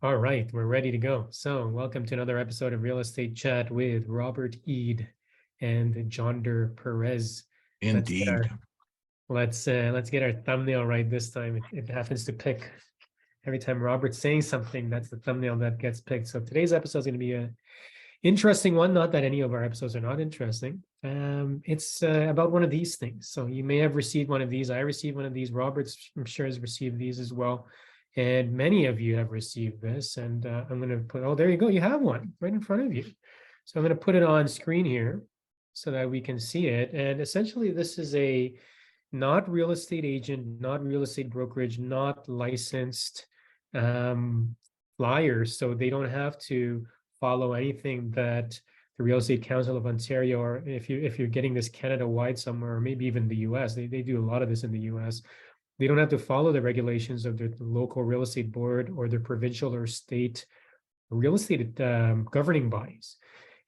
All right, we're ready to go. So, welcome to another episode of Real Estate Chat with Robert Eid and Jonder Perez. Let's get Indeed. our let's get our thumbnail right this time. It happens to pick every time Robert's saying something. That's the thumbnail that gets picked. So today's episode is going to be a interesting one. Not that any of our episodes are not interesting. It's about one of these things. So you may have received one of these. I received one of these. Robert's, I'm sure, has received these as well. And many of you have received this. And I'm going to put, oh, there you go. You have one right in front of you. So I'm going to put it on screen here so that we can see it. And essentially, this is a not real estate agent, not real estate brokerage, not licensed flyers. So they don't have to follow anything that the Real Estate Council of Ontario, or if you're getting this Canada-wide somewhere, or maybe even the US, they do a lot of this in the US. They don't have to follow the regulations of their local real estate board or their provincial or state real estate governing bodies.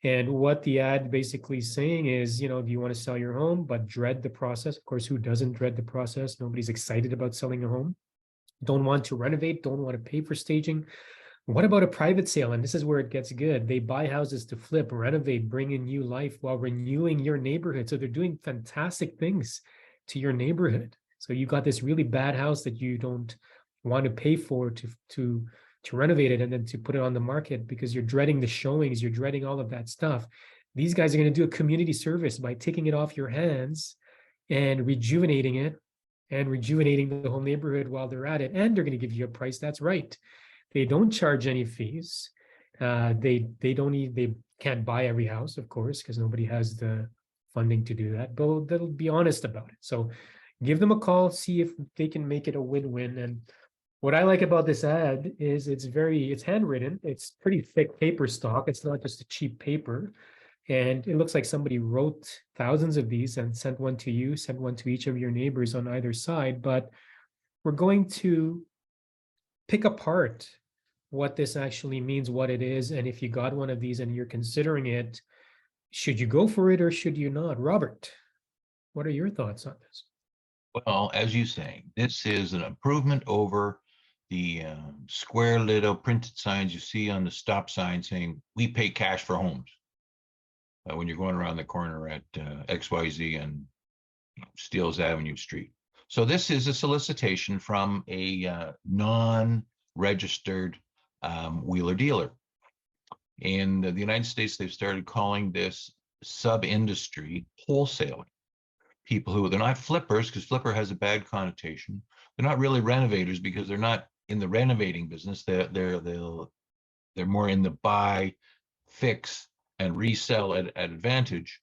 And what the ad basically saying is, do you want to sell your home, but dread the process? Of course, who doesn't dread the process? Nobody's excited about selling a home. Don't want to renovate, don't want to pay for staging. What about a private sale? And this is where it gets good. They buy houses to flip, renovate, bring in new life while renewing your neighborhood. So they're doing fantastic things to your neighborhood. So you got this really bad house that you don't want to pay for to renovate it and then to put it on the market because you're dreading the showings, you're dreading all of that stuff. These guys are going to do a community service by taking it off your hands and rejuvenating it and rejuvenating the whole neighborhood while they're at it. And they're going to give you a price that's right. They don't charge any fees. They can't buy every house, of course, because nobody has the funding to do that, but they'll be honest about it. So give them a call, see if they can make it a win-win. And what I like about this ad is it's handwritten. It's pretty thick paper stock. It's not just a cheap paper. And it looks like somebody wrote thousands of these and sent one to you, sent one to each of your neighbors on either side. But we're going to pick apart what this actually means, what it is. And if you got one of these and you're considering it, should you go for it or should you not? Robert, what are your thoughts on this? Well, as you say, this is an improvement over the square little printed signs you see on the stop sign saying, "We pay cash for homes," when you're going around the corner at XYZ and Steeles Avenue Street. So this is a solicitation from a non-registered wheeler dealer. In the United States, they've started calling this sub-industry wholesaling. People who, they're not flippers, because flipper has a bad connotation. They're not really renovators because they're not in the renovating business. They're more in the buy, fix, and resell at advantage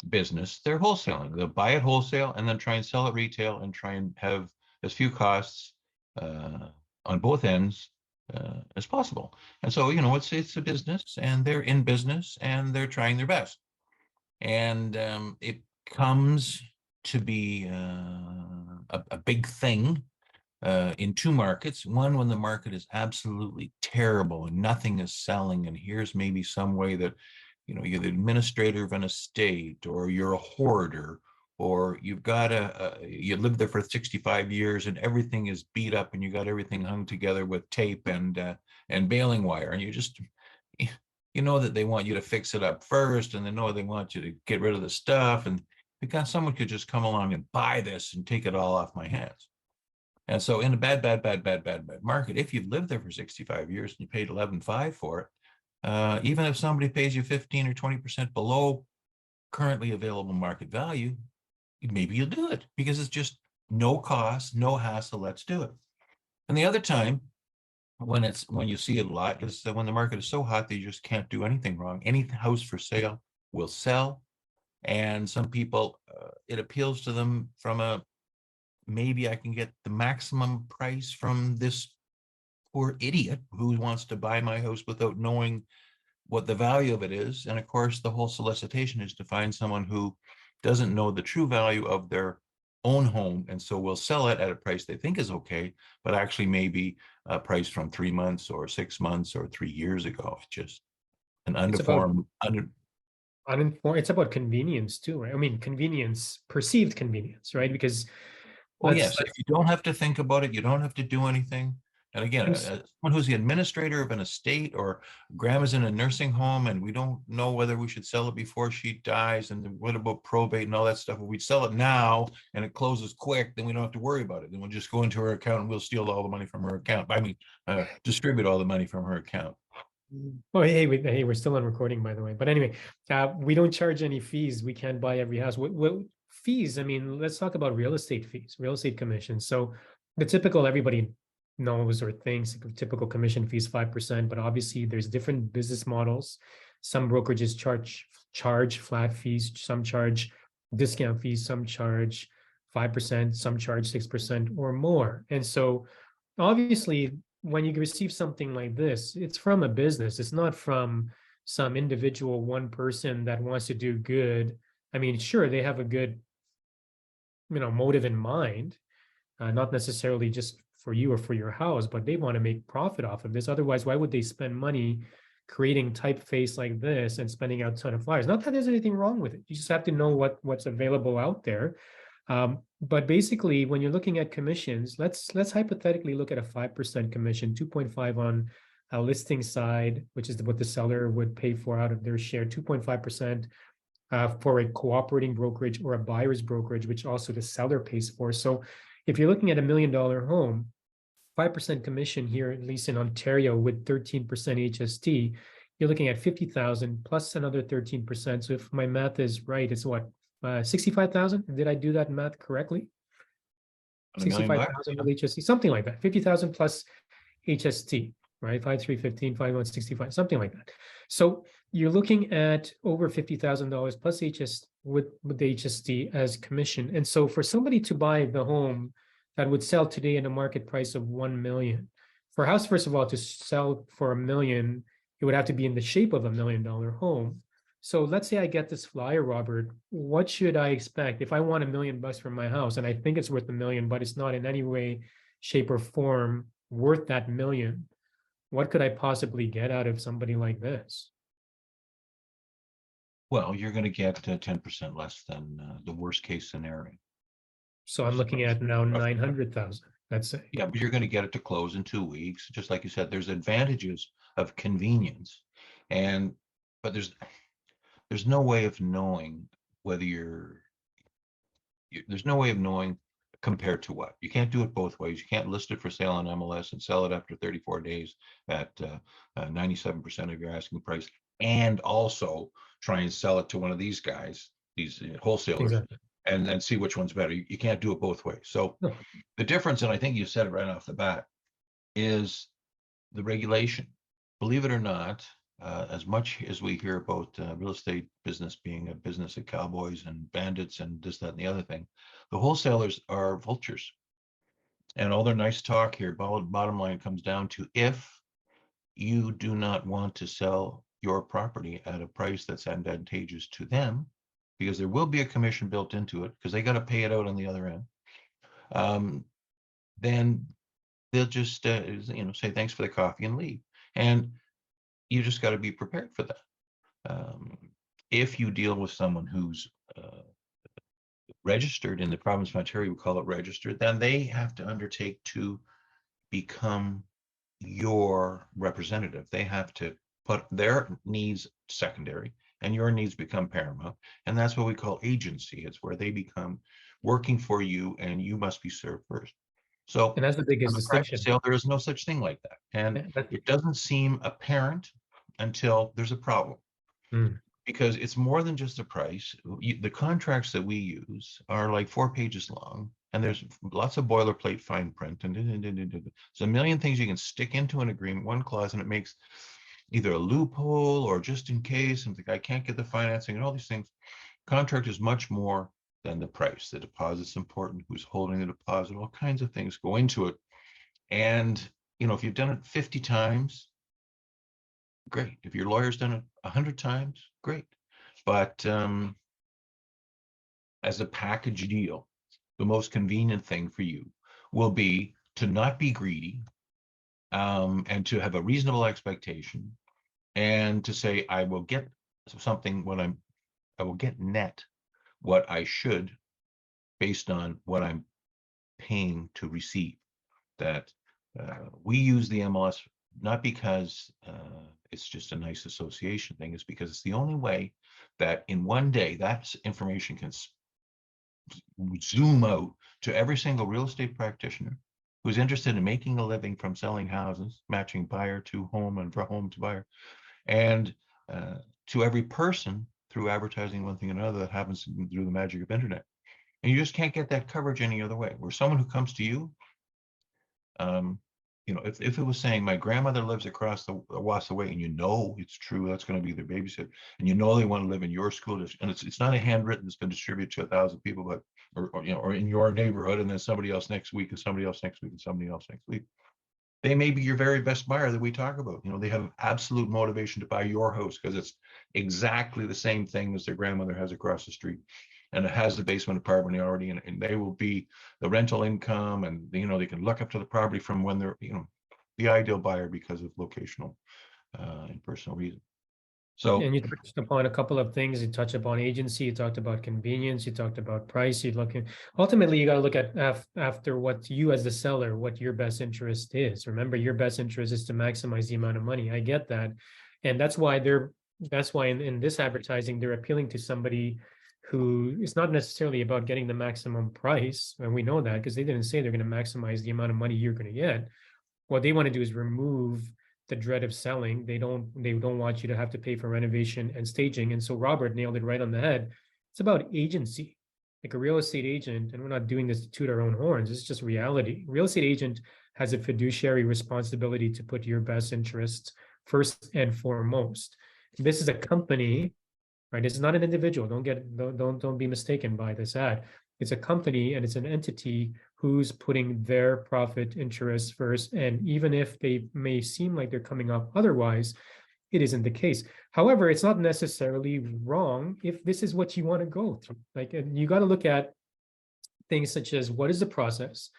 business. They're wholesaling. They'll buy it wholesale and then try and sell it retail and try and have as few costs on both ends as possible. And so, it's a business, and they're in business, and they're trying their best. And it comes to be a big thing in two markets. One, when the market is absolutely terrible and nothing is selling, and here's maybe some way that you're the administrator of an estate, or you're a hoarder, or you've got you lived there for 65 years and everything is beat up and you got everything hung together with tape and baling wire, and that they want you to fix it up first, and they want you to get rid of the stuff, and because someone could just come along and buy this and take it all off my hands. And so in a bad market, if you've lived there for 65 years and you paid $11,500 for it, even if somebody pays you 15 or 20% below currently available market value, maybe you'll do it because it's just no cost, no hassle, let's do it. And the other time when you see it a lot is that when the market is so hot that you just can't do anything wrong. Any house for sale will sell. And some people, it appeals to them from maybe I can get the maximum price from this poor idiot who wants to buy my house without knowing what the value of it is. And of course, the whole solicitation is to find someone who doesn't know the true value of their own home, and so will sell it at a price they think is okay, but actually maybe a price from 3 months or 6 months or 3 years ago. It's just an uninformed. It's about convenience too, right? I mean, perceived convenience, right? Because Yes, if you don't have to think about it, you don't have to do anything. And again, And someone who's the administrator of an estate, or grandma's in a nursing home and we don't know whether we should sell it before she dies, and what about probate and all that stuff. If we sell it now and it closes quick, then we don't have to worry about it. Then we'll just go into her account and we'll steal all the money from her account. I mean, distribute all the money from her account. oh, hey, we're still on recording, by the way. But anyway, we don't charge any fees. We can't buy every house. What fees? I mean, let's talk about real estate fees, real estate commissions. So the typical, everybody knows or thinks typical commission fees 5%, but obviously there's different business models. Some brokerages charge flat fees, some charge discount fees, some charge 5%, some charge 6% or more. And so obviously when you receive something like this, it's from a business. It's not from some individual one person that wants to do good. I mean, sure, they have a good, motive in mind, not necessarily just for you or for your house, but they want to make profit off of this. Otherwise, why would they spend money creating typeface like this and spending out a ton of flyers? Not that there's anything wrong with it. You just have to know what's available out there. But basically, when you're looking at commissions, let's hypothetically look at a 5% commission, 2.5 on a listing side, which is what the seller would pay for out of their share, 2.5% for a cooperating brokerage or a buyer's brokerage, which also the seller pays for. So if you're looking at $1 million home, 5% commission here, at least in Ontario, with 13% HST, you're looking at 50,000 plus another 13%. So if my math is right, it's what, 65,000? Did I do that math correctly? $1 million. 65,000 with HST, something like that. 50,000 plus HST, right? 5,315, 5,165, something like that. So you're looking at over $50,000 plus HS with the HST as commission. And so for somebody to buy the home that would sell today in a market price of 1 million, for a house, first of all, to sell for 1 million, it would have to be in the shape of $1 million home. So let's say I get this flyer, Robert. What should I expect if I want $1 million for my house and I think it's worth 1 million, but it's not in any way, shape, or form worth that million? What could I possibly get out of somebody like this? Well, you're going to get 10% less than the worst case scenario. So I'm looking at now 900,000. Let's say. Yeah, but you're going to get it to close in 2 weeks. Just like you said, there's advantages of convenience, but there's no way of knowing whether there's no way of knowing compared to what. You can't do it both ways. You can't list it for sale on MLS and sell it after 34 days at 97% of your asking price, and also try and sell it to one of these guys, these wholesalers, Exactly. and then see which one's better. You can't do it both ways. So No. the difference, and I think you said it right off the bat, is the regulation. Believe it or not, as much as we hear about real estate business being a business of cowboys and bandits and this, that, and the other thing, the wholesalers are vultures. And all their nice talk here, bottom line comes down to, if you do not want to sell your property at a price that's advantageous to them, because there will be a commission built into it, because they got to pay it out on the other end, then they'll just say thanks for the coffee and leave. And you just got to be prepared for that. If you deal with someone who's registered in the province of Ontario, we call it registered, then they have to undertake to become your representative. They have to put their needs secondary and your needs become paramount. And that's what we call agency. It's where they become working for you and you must be served first. So And that's the biggest on a private distinction. sale, there is no such thing like that. And it doesn't seem apparent until there's a problem. Because it's more than just a price. The contracts that we use are like 4 pages long, and there's lots of boilerplate fine print, and there's a million things you can stick into an agreement, one clause, and it makes either a loophole or just in case, and the guy can't get the financing and all these things. Contract is much more than the price. The deposit's important, who's holding the deposit, all kinds of things go into it. And if you've done it 50 times, great. If your lawyer's done it 100 times, great. But as a package deal, the most convenient thing for you will be to not be greedy, and to have a reasonable expectation, and to say, I will get something I will get net what I should based on what I'm paying to receive. That We use the MLS not because it's just a nice association thing, it's because it's the only way that in one day that information can zoom out to every single real estate practitioner who's interested in making a living from selling houses, matching buyer to home and from home to buyer, and to every person through advertising one thing and another that happens through the magic of internet. And you just can't get that coverage any other way. Where someone who comes to you, you know, if it was saying my grandmother lives across the away, and you know it's true, that's going to be their babysitter, and you know they want to live in your school district, and it's not a handwritten that's been distributed to 1,000 people, but or you know, or in your neighborhood, and then somebody else next week, and somebody else next week, and somebody else next week. They may be your very best buyer that we talk about. You know, they have absolute motivation to buy your house because it's exactly the same thing as their grandmother has across the street, and it has the basement apartment already in it, and they will be the rental income, and you know, they can look up to the property from when they're, you know, the ideal buyer because of locational and personal reasons. So And you touched upon a couple of things. You touched upon agency, you talked about convenience, you talked about price, you look at, ultimately you got to look at after what you as the seller, what your best interest is. Remember, your best interest is to maximize the amount of money. I get that. And that's why in this advertising, they're appealing to somebody who is not necessarily about getting the maximum price. And we know that because they didn't say they're going to maximize the amount of money you're going to get. What they want to do is remove the dread of selling. They don't want you to have to pay for renovation and staging. And so Robert nailed it right on the head. It's about agency. Like a real estate agent, and we're not doing this to toot our own horns, it's just reality. Real estate agent has a fiduciary responsibility to put your best interests first and foremost. This is a company, right? It's not an individual. Don't be mistaken by this ad. It's a company and it's an entity who's putting their profit interests first. And even if they may seem like they're coming off otherwise, it isn't the case. However, it's not necessarily wrong if this is what you want to go through. Like, and you got to look at things such as what is the process?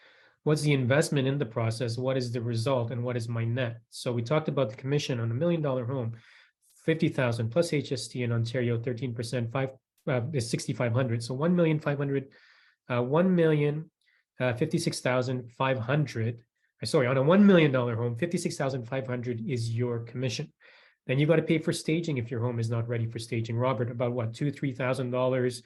What's the investment in the process? What is the result? And what is my net? So we talked about the commission on $1 million home, 50,000 plus HST in Ontario, 13%, is 6,500. So 1,500,000, 1,056,500. Sorry, on a $1 million home, 56,500 is your commission. Then you got to pay for staging if your home is not ready for staging. Robert, about what, $2,000-3,000,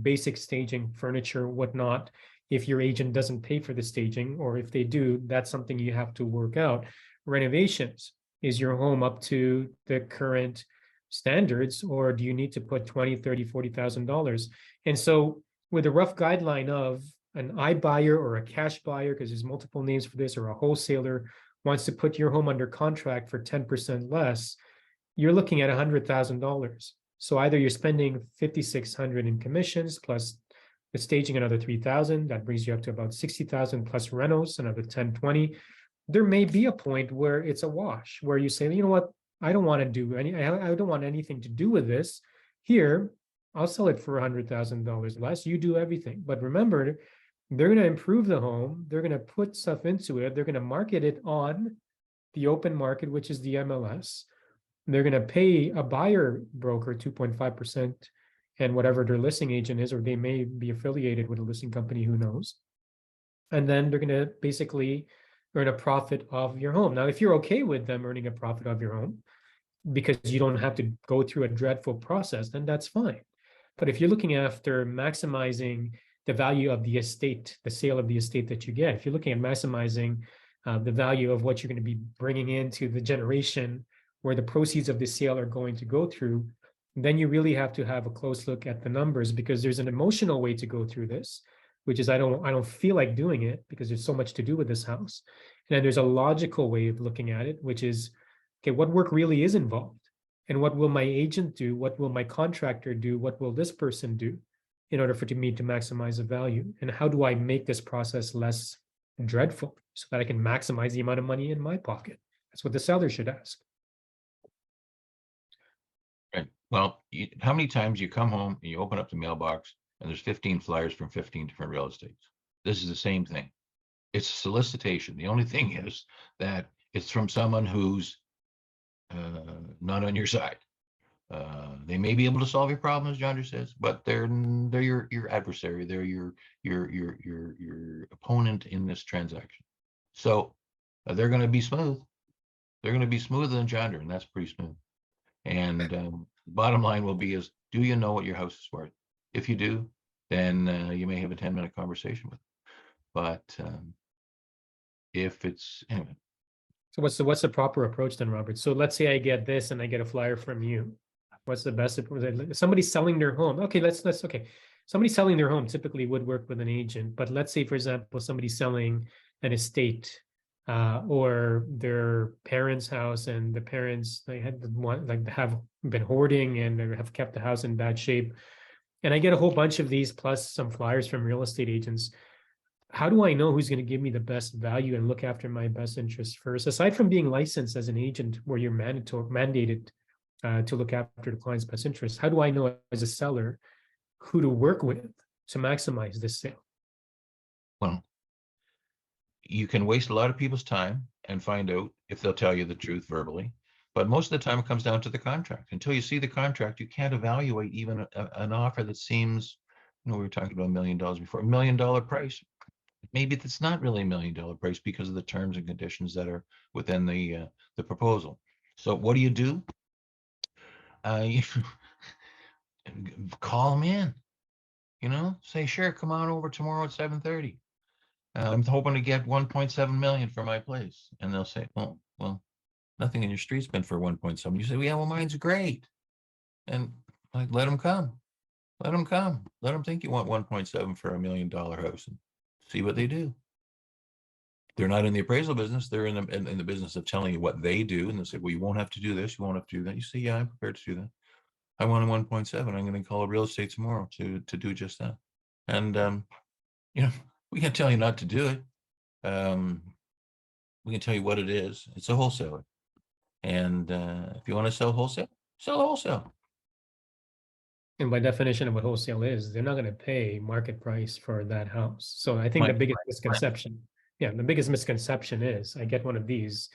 basic staging, furniture, whatnot. If your agent doesn't pay for the staging, or if they do, that's something you have to work out. Renovations, is your home up to the current standards, or do you need to put $20,000, $30,000, $40,000? And so with a rough guideline of an iBuyer or a cash buyer, because there's multiple names for this, or a wholesaler wants to put your home under contract for 10% less, you're looking at $100,000. So either you're spending $5,600 in commissions plus the staging another $3,000, that brings you up to about $60,000 plus renos, another 10, 20. There may be a point where it's a wash, where you say, you know what, I don't want to do any, I don't want anything to do with this. Here, I'll sell it for $100,000 less. You do everything. But remember, they're going to improve the home. They're going to put stuff into it. They're going to market it on the open market, which is the MLS. They're going to pay a buyer broker 2.5% and whatever their listing agent is, or they may be affiliated with a listing company, who knows. And then they're going to basically earn a profit off your home. Now, if you're okay with them earning a profit off your home because you don't have to go through a dreadful process, then that's fine. But if you're looking after maximizing the value of the estate, the sale of the estate that you get, if you're looking at maximizing the value of what you're going to be bringing into the generation where the proceeds of the sale are going to go through, then you really have to have a close look at the numbers, because there's an emotional way to go through this, which is I don't feel like doing it because there's so much to do with this house. And then there's a logical way of looking at it, which is, okay, what work really is involved? And what will my agent do? What will my contractor do? What will this person do in order for me to maximize the value? And how do I make this process less dreadful so that I can maximize the amount of money in my pocket? That's what the seller should ask. Right. Well, how many times you come home and you open up the mailbox and there's 15 flyers from 15 different real estates? This is the same thing. It's a solicitation. The only thing is that it's from someone who's not on your side. They may be able to solve your problem, as John just says, but they're your adversary. They're your opponent in this transaction. So they're going to be smooth. They're going to be smoother than John Deere, and that's pretty smooth. And bottom line will be is, do you know what your house is worth? If you do, then you may have a 10-minute conversation with them. But if it's, anyway, So what's the proper approach then, Robert? So let's say I get this and I get a flyer from you. What's the best approach? Somebody's selling their home. Okay, let's okay. Somebody selling their home typically would work with an agent, but let's say, for example, somebody's selling an estate or their parents' house, and the parents they had one like have been hoarding and they have kept the house in bad shape. And I get a whole bunch of these plus some flyers from real estate agents. How do I know who's going to give me the best value and look after my best interests first? Aside from being licensed as an agent where you're mandated to look after the client's best interests, how do I know as a seller who to work with to maximize this sale? well, you can waste a lot of people's time and find out if they'll tell you the truth verbally. But most of the time it comes down to the contract. Until you see the contract, you can't evaluate even an offer that seems, we were talking about $1 million before, $1 million price. Maybe it's not really $1 million price because of the terms and conditions that are within the proposal. So what do? You call them in, say, sure, come on over tomorrow at 7:30. I'm hoping to get 1.7 million for my place. And they'll say, well, nothing in your street's been for 1.7. You say, well, yeah, well, mine's great. And like, let them come. Let them come. Let them think you want 1.7 for $1 million house and see what they do. They're not in the appraisal business. They're in the business of telling you what they do. And they say, well, you won't have to do this. You won't have to do that. You say, yeah, I'm prepared to do that. I want a 1.7. I'm going to call a real estate tomorrow to do just that. And, we can't tell you not to do it. We can tell you what it is. It's a wholesaler. And if you want to sell wholesale. And by definition of what wholesale is, they're not going to pay market price for that house. So I think the biggest misconception, the biggest misconception is I get one of these,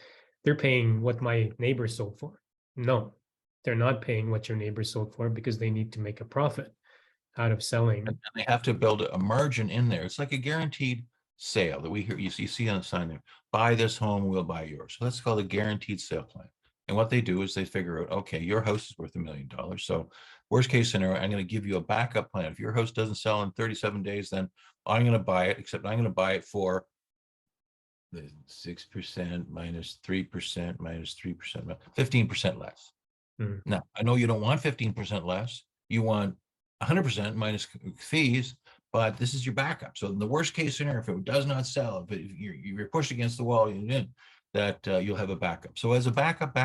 they're paying what my neighbor sold for. No, they're not paying what your neighbor sold for because they need to make a profit out of selling. And they have to build a margin in there. It's like a guaranteed sale that we hear you see on the sign there. Buy this home, we'll buy yours. So that's called a guaranteed sale plan. And what they do is they figure out, okay, your house is worth $1 million. So worst case scenario, I'm going to give you a backup plan. If your house doesn't sell in 37 days, then I'm going to buy it, except I'm going to buy it for the 6% minus 3% minus 3%, 15% less. Now, I know you don't want 15% less. You want 100% minus fees, but this is your backup. So in the worst case scenario, if it does not sell, if you're pushed against the wall, that you'll have a backup. So as a backup,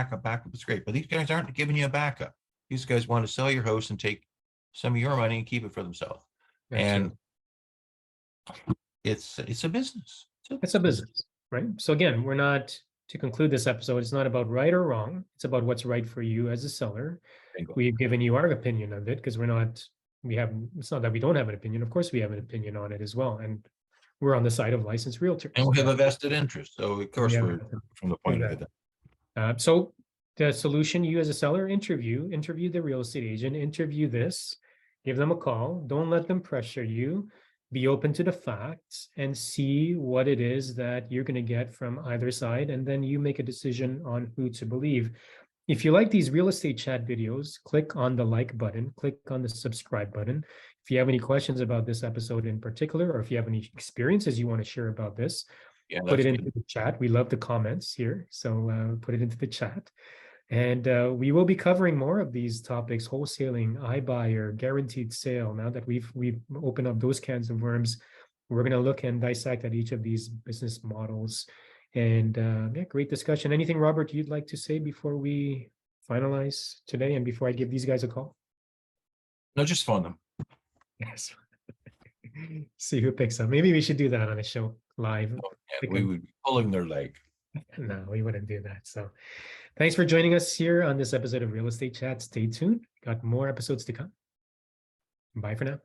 it's great. But these guys aren't giving you a backup. These guys want to sell your house and take some of your money and keep it for themselves. Absolutely. And it's a business. It's a business, right? So again, we're not, to conclude this episode, it's not about right or wrong. It's about what's right for you as a seller. Bingo. We've given you our opinion of it because it's not that we don't have an opinion. Of course, we have an opinion on it as well. And we're on the side of licensed realtors. And we have a vested interest. So of course, we're from the point of view that. So the solution, you as a seller, interview the real estate agent, interview this, give them a call. Don't let them pressure you. Be open to the facts and see what it is that you're going to get from either side. And then you make a decision on who to believe. If you like these real estate chat videos, click on the like button, click on the subscribe button. If you have any questions about this episode in particular, or if you have any experiences you want to share about this, put it into the chat. We love the comments here. So put it into the chat. And we will be covering more of these topics: wholesaling, iBuyer, guaranteed sale. Now that we've opened up those cans of worms, we're going to look and dissect at each of these business models. And great discussion. Anything, Robert, you'd like to say before we finalize today and before I give these guys a call? No, just phone them. Yes. See who picks up. Maybe we should do that on a show live. We would be pulling their leg. No, we wouldn't do that. So thanks for joining us here on this episode of Real Estate Chat. Stay tuned. Got more episodes to come. Bye for now.